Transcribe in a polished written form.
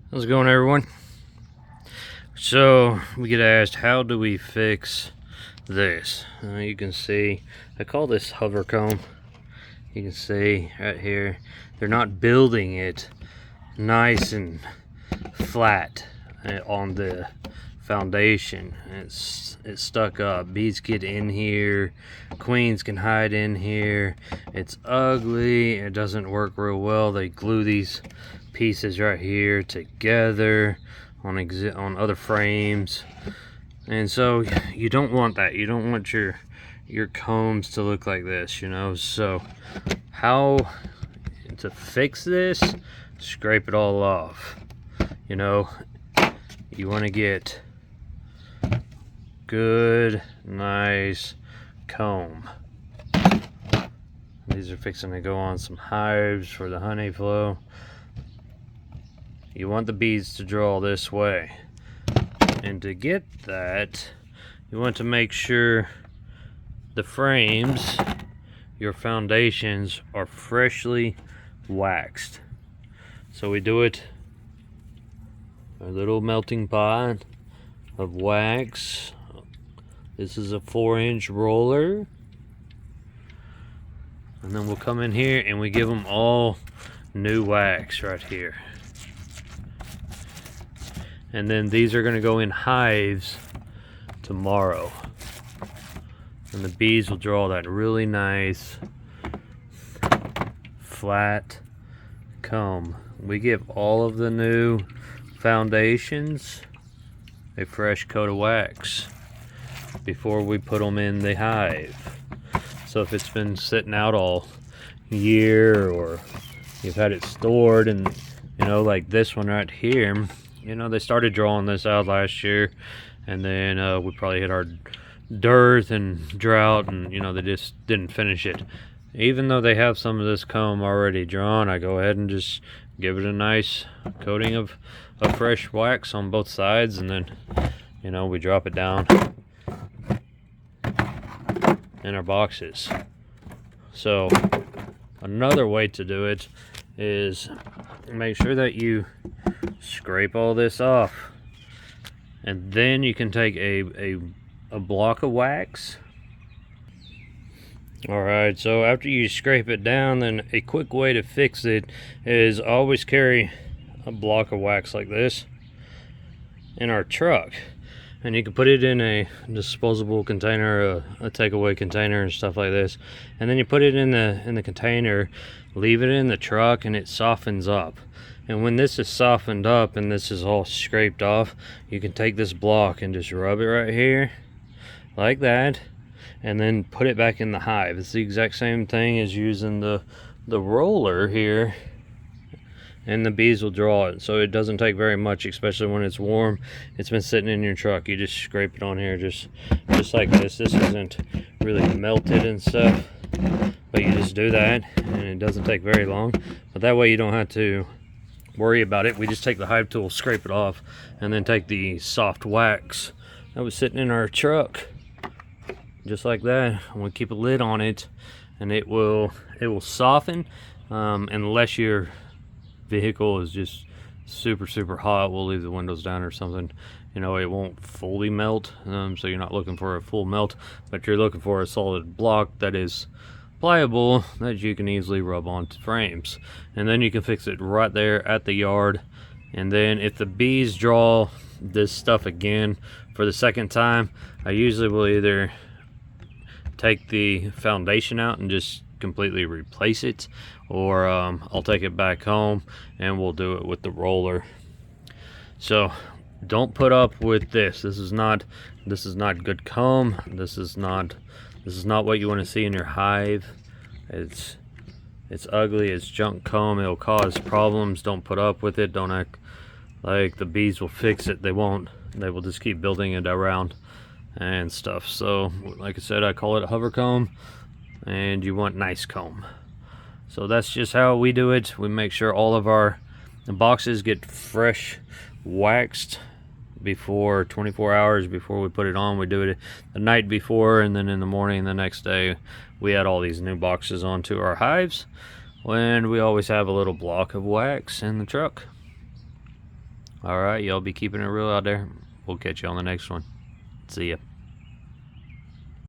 How's it going, everyone? So we get asked, how do we fix this? You can see I call this hover comb. You can see right here they're not building it nice and flat on the foundation. It's stuck up. Bees get in here, queens can hide in here. It's ugly. It doesn't work real well. They glue these pieces right here together on other frames, and so you don't want that. You don't want your combs to look like this, you know. So how to fix this? Scrape it all off. You know, you want to get good, nice comb. These are fixing to go on some hives for the honey flow. You want the bees to draw this way, and to get that, you want to make sure the frames, your foundations, are freshly waxed. So we do it a little melting pot of wax. This is a 4-inch roller, and then we'll come in here and we give them all new wax right here. And then these are going to go in hives tomorrow, and the bees will draw that really nice flat comb. We give all of the new foundations a fresh coat of wax before we put them in the hive. So if it's been sitting out all year, or you've had it stored, and you know, like this one right here, you know, they started drawing this out last year, and then we probably hit our dearth and drought, and you know, they just didn't finish it. Even though they have some of this comb already drawn, I go ahead and just give it a nice coating of fresh wax on both sides, and then, you know, we drop it down in our boxes. So another way to do it is make sure that you scrape all this off, and then you can take a block of wax. Alright, so after you scrape it down, then a quick way to fix it is always carry a block of wax like this in our truck, and you can put it in a disposable container, a takeaway container and stuff like this, and then you put it in the container, leave it in the truck, and it softens up. And when this is softened up and this is all scraped off, you can take this block and just rub it right here like that, and then put it back in the hive. It's the exact same thing as using the roller here, and the bees will draw it. So it doesn't take very much, especially when it's warm. It's been sitting in your truck. You just scrape it on here just like this. This isn't really melted and stuff, but you just do that, and it doesn't take very long. But that way you don't have to worry about it. We just take the hive tool, scrape it off, and then take the soft wax that was sitting in our truck, just like that, and we keep a lid on it, and it will soften, unless your vehicle is just super hot. We'll leave the windows down or something. You know, it won't fully melt, so you're not looking for a full melt, but you're looking for a solid block that is pliable, that you can easily rub onto frames. And then you can fix it right there at the yard. And then if the bees draw this stuff again for the second time, I usually will either take the foundation out and just completely replace it, or I'll take it back home and we'll do it with the roller. So don't put up with this. This is not good comb. This is not what you want to see in your hive. It's ugly. It's junk comb. It'll cause problems. Don't put up with it. Don't act like the bees will fix it. They won't. They will just keep building it around and stuff. So like I said, I call it a hover comb, and you want nice comb. So that's just how we do it. We make sure all of our boxes get fresh waxed before 24 hours before we put it on. We do it the night before, and then in the morning the next day we add all these new boxes onto our hives, and we always have a little block of wax in the truck. All right, y'all be keeping it real out there. We'll catch you on the next one. See ya.